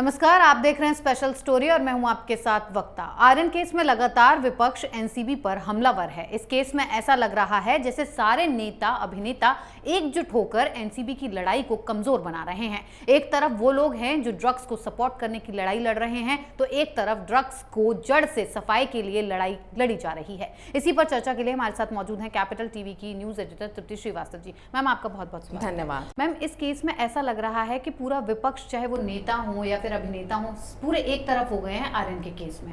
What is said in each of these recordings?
नमस्कार, आप देख रहे हैं स्पेशल स्टोरी और मैं हूं आपके साथ वक्ता। आर्यन केस में लगातार विपक्ष एनसीबी पर हमलावर है। इस केस में ऐसा लग रहा है जैसे सारे नेता अभिनेता एकजुट होकर एनसीबी की लड़ाई को कमजोर बना रहे हैं। एक तरफ वो लोग हैं जो ड्रग्स को सपोर्ट करने की लड़ाई लड़ रहे हैं, तो एक तरफ ड्रग्स को जड़ से सफाई के लिए लड़ाई लड़ी जा रही है। इसी पर चर्चा के लिए हमारे साथ मौजूद हैं कैपिटल टीवी की न्यूज एडिटर तृप्ति श्रीवास्तव जी। मैम, आपका बहुत बहुत धन्यवाद। मैम, इस केस में ऐसा लग रहा है कि पूरा विपक्ष, चाहे वो नेता हो या फिर अभिनेता हो, पूरे एक तरफ हो गए हैं आर्यन के केस में।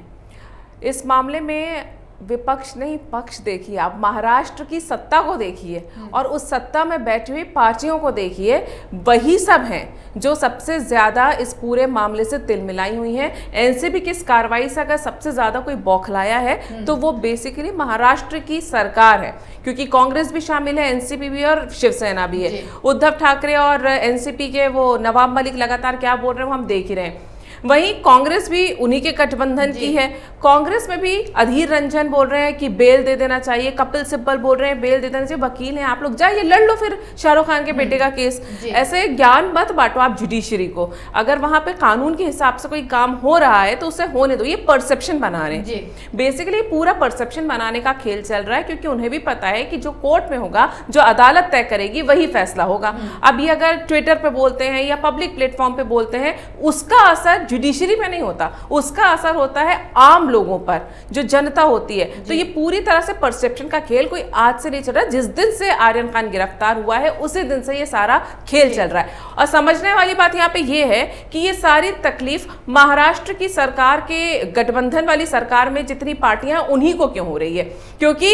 इस मामले में विपक्ष नहीं, पक्ष देखिए। आप महाराष्ट्र की सत्ता को देखिए और उस सत्ता में बैठी हुई पार्टियों को देखिए। वही सब हैं जो सबसे ज्यादा इस पूरे मामले से तिलमिलाई हुई हैं। एनसीबी की इस कार्रवाई से अगर सबसे ज्यादा कोई बौखलाया है तो वो बेसिकली महाराष्ट्र की सरकार है, क्योंकि कांग्रेस भी शामिल है, एनसीपी भी और शिवसेना भी है। उद्धव ठाकरे और एनसीपी के वो नवाब मलिक लगातार क्या बोल रहे हैं वो हम देख ही रहे हैं। वहीं कांग्रेस भी उन्हीं के गठबंधन की है। कांग्रेस में भी अधीर रंजन बोल रहे हैं कि बेल दे देना चाहिए, कपिल सिब्बल बोल रहे हैं बेल दे देना चाहिए, वकील हैं आप लोग, जाइए लड़ लो फिर शाहरुख खान के बेटे का केस। ऐसे ज्ञान मत बांटो आप जुडिशरी को। अगर वहां पे कानून के हिसाब से कोई काम हो रहा है तो उसे होने दो। ये परसेप्शन बना रहे हैं, बेसिकली पूरा परसेप्शन बनाने का खेल चल रहा है, क्योंकि उन्हें भी पता है कि जो कोर्ट में होगा, जो अदालत तय करेगी, वही फैसला होगा। अब ये अगर ट्विटर पे बोलते हैं या पब्लिक प्लेटफॉर्म पे बोलते हैं, उसका असर जुडिशरी पे नहीं होता, उसका असर होता है आम लोगों पर, जो जनता होती है। तो ये पूरी तरह से परसेप्शन का खेल कोई आज से नहीं चल रहा। जिस दिन से आर्यन खान गिरफ्तार हुआ है उसी दिन से ये सारा खेल चल रहा है। और समझने वाली बात यहाँ पे ये है कि ये सारी तकलीफ महाराष्ट्र की सरकार के गठबंधन वाली सरकार में जितनी पार्टियां उन्हीं को क्यों हो रही है, क्योंकि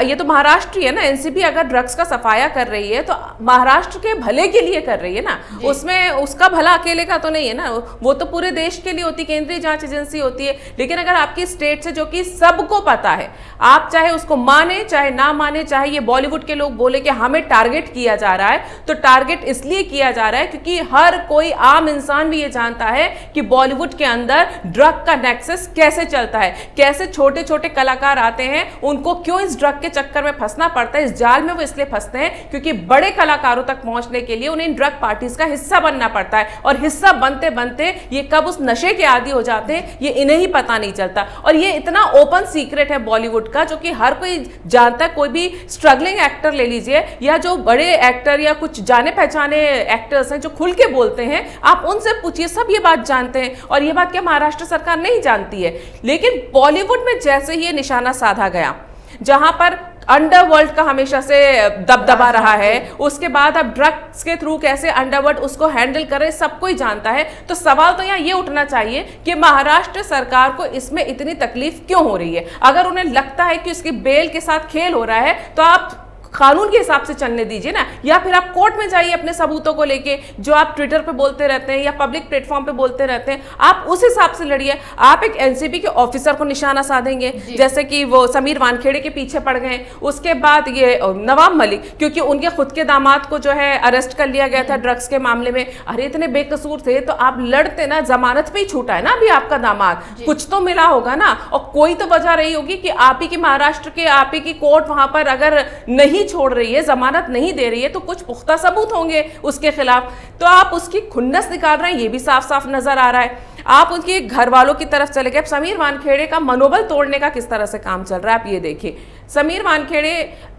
ये तो महाराष्ट्र ही है ना। एनसीबी अगर ड्रग्स का सफाया कर रही है तो महाराष्ट्र के भले के लिए कर रही है ना, उसमें उसका भला अकेले का तो नहीं है ना, वो तो पूरे देश के लिए होती, केंद्रीय जांच एजेंसी होती है। लेकिन अगर आपकी स्टेट से, जो कि सबको पता है, आप चाहे उसको माने चाहे ना माने, चाहे ये बॉलीवुड के लोग बोले कि हमें टारगेट किया जा रहा है, तो टारगेट इसलिए किया जा रहा है क्योंकि हर कोई आम इंसान भी ये जानता है कि बॉलीवुड के अंदर ड्रग का नेक्सस कैसे चलता है, कैसे छोटे छोटे कलाकार आते हैं, उनको क्यों इस ड्रग के चक्कर में फंसना पड़ता है। इस जाल में वो इसलिए फंसते हैं क्योंकि बड़े कलाकारों तक पहुंचने के लिए उन्हें इन ड्रग पार्टीज का हिस्सा बनना पड़ता है, और हिस्सा बनते बनते ये कब उस नशे के आदी हो जाते हैं ये इन्हें ही पता नहीं चलता। और ये इतना ओपन सीक्रेट है बॉलीवुड का, जो कि हर कोई जानता है। कोई भी स्ट्रगलिंग एक्टर ले लीजिए या जो बड़े एक्टर या कुछ जाने पहचाने एक्टर्स हैं जो खुल के बोलते हैं, आप उनसे पूछिए, सब ये बात जानते हैं। और ये बात क्या महाराष्ट्र सरकार नहीं जानती है? लेकिन बॉलीवुड में जैसे ही ये निशाना साधा गया, जहां पर अंडरवर्ल्ड का हमेशा से दबदबा रहा है, उसके बाद अब ड्रग्स के थ्रू कैसे अंडरवर्ल्ड उसको हैंडल करे सब कोई जानता है। तो सवाल तो यहाँ ये उठना चाहिए कि महाराष्ट्र सरकार को इसमें इतनी तकलीफ क्यों हो रही है। अगर उन्हें लगता है कि उसकी बेल के साथ खेल हो रहा है तो आप कानून के हिसाब से चलने दीजिए ना, या फिर आप कोर्ट में जाइए अपने सबूतों को लेके, जो आप ट्विटर पे बोलते रहते हैं या पब्लिक प्लेटफॉर्म पे बोलते रहते हैं, आप उस हिसाब से लड़िए। आप एक एनसीबी के ऑफिसर को निशाना साधेंगे, जैसे कि वो समीर वानखेड़े के पीछे पड़ गए। उसके बाद ये नवाब मलिक, क्योंकि उनके खुद के दामाद को जो है अरेस्ट कर लिया गया था ड्रग्स के मामले में। अरे इतने बेकसूर थे तो आप लड़ते ना, जमानत पे ही छूटा है ना अभी आपका दामाद, कुछ तो मिला होगा ना। और कोई तो वजह रही होगी कि आप ही की महाराष्ट्र के, आप ही की कोर्ट वहां पर अगर नहीं छोड़ रही है, जमानत नहीं दे रही है, तो कुछ पुख्ता सबूत होंगे उसके खिलाफ। तो आप उसकी खुन्नस निकाल रहे हैं, ये भी साफ साफ नजर आ रहा है। आप उनके घर वालों की तरफ चले गए। समीर वानखेड़े का मनोबल तोड़ने का किस तरह से काम चल रहा है आप ये देखिए। समीर वानखेड़े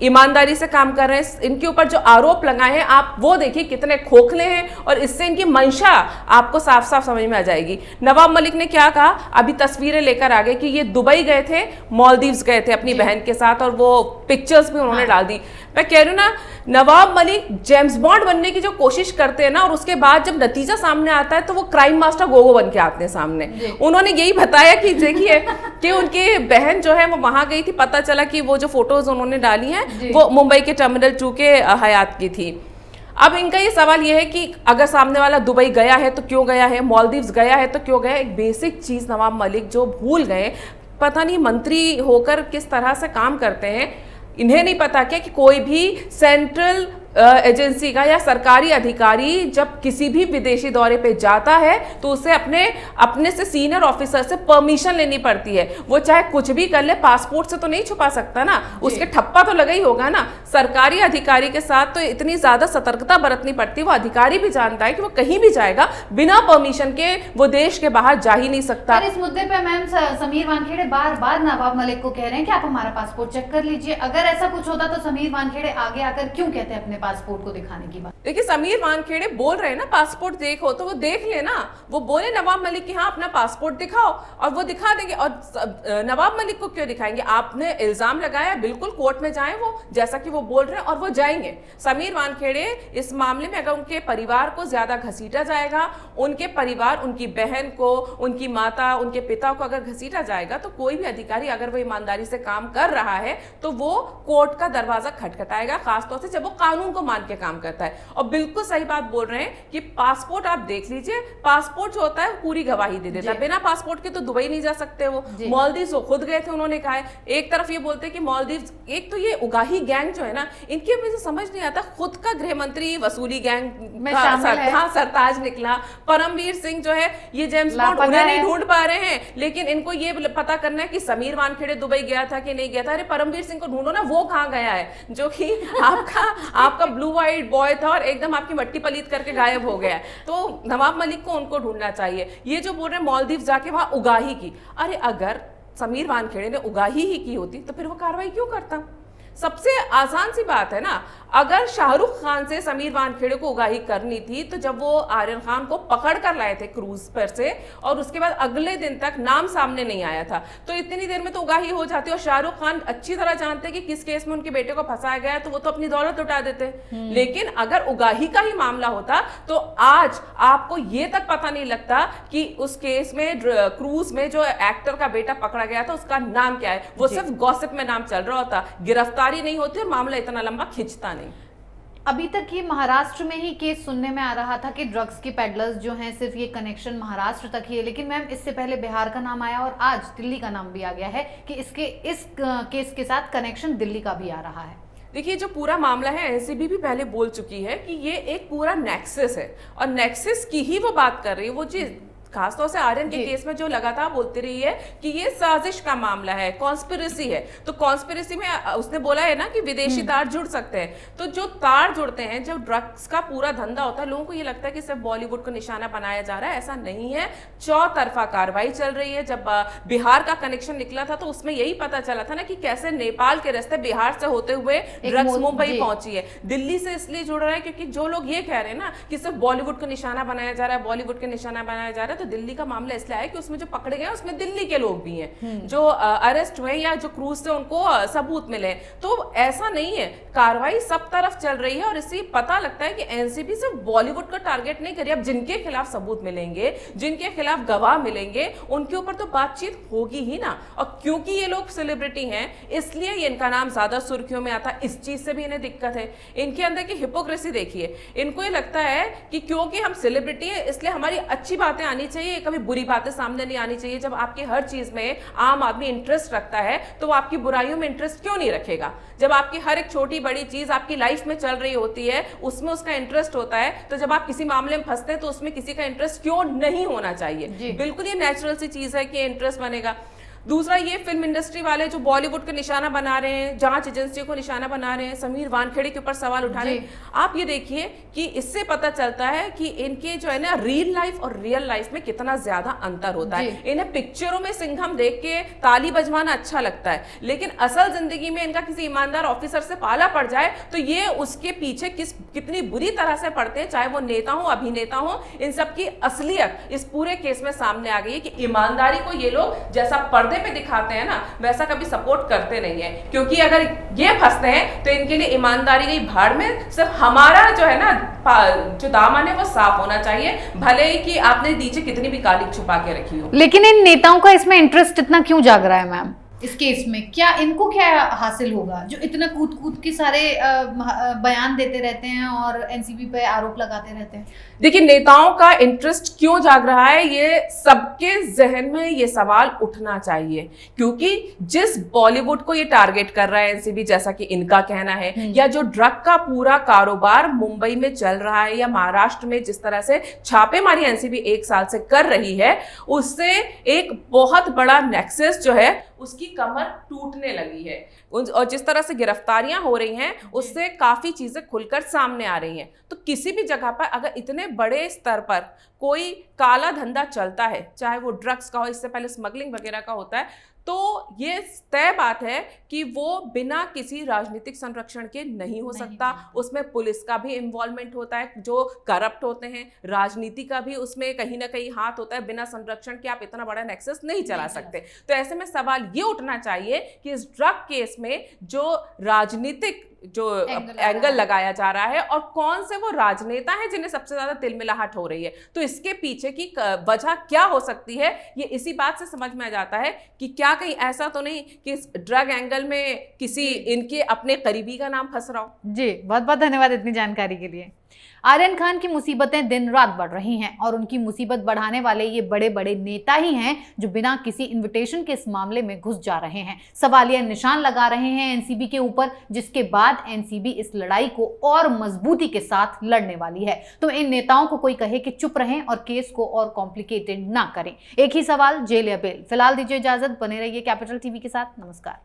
ईमानदारी से काम कर रहे हैं, इनके ऊपर जो आरोप लगाए हैं आप वो देखिए कितने खोखले हैं, और इससे इनकी मंशा आपको साफ साफ समझ में आ जाएगी। नवाब मलिक ने क्या कहा, अभी तस्वीरें लेकर आ गए कि ये दुबई गए थे, मालदीव्स गए थे अपनी बहन के साथ, और वो पिक्चर्स भी उन्होंने डाल दी। मैं कह रही हूँ ना, नवाब मलिक जेम्स बॉन्ड बनने की जो कोशिश करते हैं ना, और उसके बाद जब नतीजा सामने आता है तो वो क्राइम मास्टर गोगो बन के आते हैं सामने। उन्होंने यही बताया कि देखिए कि उनकी बहन जो है वो वहां गई थी, पता चला कि वो जो फोटोज उन्होंने डाली हैं वो मुंबई के टर्मिनल 2 के हयात की थी। अब इनका ये सवाल ये है कि अगर सामने वाला दुबई गया है तो क्यों गया है, मालदीव्स गया है तो क्यों गया। एक बेसिक चीज नवाब मलिक जो भूल गए, पता नहीं मंत्री होकर किस तरह से काम करते हैं, इन्हें नहीं पता क्या कि कोई भी सेंट्रल एजेंसी का या सरकारी अधिकारी जब किसी भी विदेशी दौरे पे जाता है तो उसे अपने से सीनियर ऑफिसर से परमिशन लेनी पड़ती है। वो चाहे कुछ भी कर ले, पासपोर्ट से तो नहीं छुपा सकता ना, उसके ठप्पा तो लगा ही होगा ना। सरकारी अधिकारी के साथ तो इतनी ज्यादा सतर्कता बरतनी पड़ती है। वो अधिकारी भी जानता है कि वो कहीं भी जाएगा बिना परमिशन के वो देश के बाहर जा ही नहीं सकता। इस मुद्दे पे मैम समीर वानखेड़े बार बार नवाब मलिक को कह रहे हैं कि आप हमारा पासपोर्ट चेक कर लीजिए। अगर ऐसा कुछ होता तो समीर वानखेड़े आगे आकर क्यों कहते हैं अपने पासपोर्ट को दिखाने की बात? देखिए, समीर वानखेड़े बोल रहे हैं ना पासपोर्ट देखो, तो वो देख लेना। वो बोले नवाब मलिक कि हाँ अपना पासपोर्ट दिखाओ, और वो दिखा देंगे। और नवाब मलिक को क्यों दिखाएंगे? आपने इल्जाम लगाया, बिल्कुल कोर्ट में जाएं वो, जैसा कि वो बोल रहे हैं, और वो जाएंगे। समीर वानखेड़े इस मामले में अगर उनके परिवार को ज्यादा घसीटा जाएगा, उनके परिवार, उनकी बहन को, उनकी माता, उनके पिता को अगर घसीटा जाएगा, तो कोई भी अधिकारी अगर वो ईमानदारी से काम कर रहा है तो वो कोर्ट का दरवाजा खटखटाएगा, खासतौर से जब वो कानून को मान के काम करता है। और बिल्कुल सही बात बोल रहे हैं कि पासपोर्ट आप देख लीजिए, पासपोर्ट जो होता है पूरी गवाही दे देता है। बिना पासपोर्ट के तो दुबई नहीं जा सकते वो। मालदीव्स वो खुद गए थे, उन्होंने कहा है। एक तरफ ये बोलते हैं कि मालदीव्स, एक तो ये उगाही गैंग जो है ना, इनके मुझे समझ नहीं आता, खुद का गृह मंत्री वसूली गैंग का सरताज निकला। परमवीर सिंह जो है ये जेम्स बॉन्ड, उन्हें नहीं ढूंढ पा रहे हैं, लेकिन इनको ये पता करना है कि समीर वानखेड़े दुबई गया था कि नहीं गया था। अरे परमवीर सिंह को ढूंढो ना, वो कहाँ गया है, जो कि आपका ब्लू वाइट बॉय था और एकदम आपकी मट्टी पलीत करके गायब हो गया है। तो नवाब मलिक को उनको ढूंढना चाहिए। ये जो बोल रहे हैं मालदीव जाके वहां उगाही की, अरे अगर समीर वानखेड़े ने उगाही ही की होती तो फिर वो कार्रवाई क्यों करता? सबसे आसान सी बात है ना। अगर शाहरुख खान से समीर वानखेड़े को उगाही करनी थी तो जब वो आर्यन खान को पकड़ कर लाए थे क्रूज पर से, और उसके बाद अगले दिन तक नाम सामने नहीं आया था, तो इतनी देर में तो उगाही हो जाती। और शाहरुख खान अच्छी तरह जानते कि किस केस में उनके बेटे को फंसाया गया, तो वो तो अपनी दौलत उठा देते। लेकिन अगर उगाही का ही मामला होता तो आज आपको ये तक पता नहीं लगता कि उस केस में क्रूज में जो एक्टर का बेटा पकड़ा गया था उसका नाम क्या है। वो सिर्फ गॉसिप में नाम चल रहा होता, गिरफ्तारी नहीं होती और मामला इतना लंबा खिंचता नहीं। अभी तक ये महाराष्ट्र में ही केस सुनने में आ रहा था कि ड्रग्स के पेडलर्स जो हैं सिर्फ ये कनेक्शन महाराष्ट्र तक ही है, लेकिन मैम इससे पहले बिहार का नाम आया और आज दिल्ली का नाम भी आ गया है कि इस केस के साथ कनेक्शन दिल्ली का भी आ रहा है। देखिए, जो पूरा मामला है, एनसीबी भी पहले बोल चुकी है कि ये एक पूरा नेक्सस है, और नेक्सस की ही वो बात कर रही है। वो जी खासतौर से आर्यन के केस में जो लगातार बोलती रही है कि ये साजिश का मामला है, कॉन्स्पिरेसी है। तो कॉन्स्पिरेसी में उसने बोला है ना कि विदेशी तार जुड़ सकते हैं। तो जो तार जुड़ते हैं, जब ड्रग्स का पूरा धंधा होता है, लोगों को ये लगता है कि सिर्फ बॉलीवुड को निशाना बनाया जा रहा है। ऐसा नहीं है, चौतरफा कार्रवाई चल रही है। जब बिहार का कनेक्शन निकला था तो उसमें यही पता चला था ना कि कैसे नेपाल के रास्ते बिहार से होते हुए ड्रग्स मुंबई पहुंची है। दिल्ली से इसलिए जुड़ रहा है क्योंकि जो लोग ये कह रहे हैं ना कि सिर्फ बॉलीवुड को निशाना बनाया जा रहा है, बॉलीवुड के निशाना बनाया जा रहा है, तो दिल्ली का मामला इसलिए आया कि उसमें जो पकड़े गए उसमें दिल्ली के लोग भी हैं जो अरेस्ट हुए या जो क्रूज से उनको सबूत मिले। तो ऐसा नहीं है, कार्रवाई सब तरफ चल रही है, और इससे पता लगता है कि एनसीबी सिर्फ बॉलीवुड का टारगेट नहीं करिए। अब जिनके खिलाफ सबूत मिलेंगे, जिनके खिलाफ गवाह मिलेंगे, उनके ऊपर तो बातचीत होगी ही ना। और क्योंकि ये लोग सेलिब्रिटी हैं इसलिए इनका नाम ज्यादा सुर्खियों में आता है। इस चीज से भी इन्हें दिक्कत है। इनके अंदर की हिपोक्रेसी देखिए। इनको ये लगता है कि क्योंकि हम सेलिब्रिटी है इसलिए हमारी अच्छी बातें आनी चाहिए, कभी बुरी बातें सामने नहीं आनी चाहिए। जब आपके हर चीज में आम आदमी इंटरेस्ट रखता है तो वो आपकी बुराइयों में इंटरेस्ट क्यों नहीं रखेगा? जब आपकी हर एक छोटी बड़ी चीज आपकी लाइफ में चल रही होती है उसमें उसका इंटरेस्ट होता है, तो जब आप किसी मामले में फंसते हैं तो उसमें किसी का इंटरेस्ट क्यों नहीं होना चाहिए? बिल्कुल ये नेचुरल सी चीज है कि इंटरेस्ट बनेगा। दूसरा, ये फिल्म इंडस्ट्री वाले जो बॉलीवुड को निशाना बना रहे हैं, जांच एजेंसियों को निशाना बना रहे हैं, समीर वानखेड़े के ऊपर सवाल उठा रहे हैं, आप ये देखिए कि इससे पता चलता है कि इनके जो है ना रियल लाइफ और रियल लाइफ में कितना ज्यादा अंतर होता है। इन्हें पिक्चरों में सिंघम देख के ताली बजवाना अच्छा लगता है, लेकिन असल जिंदगी में इनका किसी ईमानदार ऑफिसर से पाला पड़ जाए तो ये उसके पीछे कितनी बुरी तरह से पड़ते हैं, चाहे वो नेता हो, अभिनेता हो। इन सबकी असलियत इस पूरे केस में सामने आ गई है कि ईमानदारी को ये लोग जैसा पर्दे पे दिखाते हैं ना वैसा कभी सपोर्ट करते नहीं है। क्योंकि अगर ये फंसते हैं तो इनके लिए ईमानदारी गई भाड़ में। सिर्फ हमारा जो है ना जो दामन है वो साफ होना चाहिए, भले ही कि आपने नीचे कितनी भी कालिक छुपा के रखी हो। लेकिन इन नेताओं का इसमें इंटरेस्ट इतना क्यों जाग रहा है मैम? इस केस में क्या इनको क्या हासिल होगा जो इतना कूद कूद के सारे बयान देते रहते हैं और एनसीबी पे आरोप लगाते रहते हैं? देखिए, नेताओं का इंटरेस्ट क्यों जाग रहा है, ये सबके जहन में ये सवाल उठना चाहिए, क्योंकि जिस बॉलीवुड को ये टारगेट कर रहा है एनसीबी, जैसा कि इनका कहना है, या जो ड्रग का पूरा कारोबार मुंबई में चल रहा है या महाराष्ट्र में जिस तरह से छापेमारी एनसीबी 1 साल से कर रही है, उससे एक बहुत बड़ा नेक्सस जो है उसकी कमर टूटने लगी है। और जिस तरह से गिरफ्तारियां हो रही हैं उससे काफी चीजें खुलकर सामने आ रही हैं। तो किसी भी जगह पर अगर इतने बड़े स्तर पर कोई काला धंधा चलता है, चाहे वो ड्रग्स का हो, इससे पहले स्मगलिंग वगैरह का होता है, तो ये तय बात है कि वो बिना किसी राजनीतिक संरक्षण के नहीं हो सकता। उसमें पुलिस का भी इन्वॉल्वमेंट होता है, जो करप्ट होते हैं, राजनीति का भी उसमें कहीं ना कहीं हाथ होता है। बिना संरक्षण के आप इतना बड़ा नेक्सस नहीं चला सकते। तो ऐसे में सवाल ये उठना चाहिए कि इस ड्रग केस में जो राजनीतिक जो एंगल लगाया जा रहा है और कौन से वो राजनेता हैं जिन्हें सबसे ज्यादा तिलमिलाहट हो रही है, तो इसके पीछे की वजह क्या हो सकती है, ये इसी बात से समझ में आ जाता है कि क्या कहीं ऐसा तो नहीं कि इस ड्रग एंगल में किसी इनके अपने करीबी का नाम फंस रहा हो। जी, बहुत बहुत धन्यवाद इतनी जानकारी के लिए। आर्यन खान की मुसीबतें दिन रात बढ़ रही हैं और उनकी मुसीबत बढ़ाने वाले ये बड़े बड़े नेता ही हैं जो बिना किसी इनविटेशन के इस मामले में घुस जा रहे हैं, सवालिया निशान लगा रहे हैं एनसीबी के ऊपर, जिसके बाद एनसीबी इस लड़ाई को और मजबूती के साथ लड़ने वाली है। तो इन नेताओं को कोई कहे कि चुप रहें और केस को और कॉम्प्लिकेटेड ना करें। एक ही सवाल, जेल या बेल। फिलहाल दीजिए इजाजत, बने रहिए कैपिटल टीवी के साथ। नमस्कार।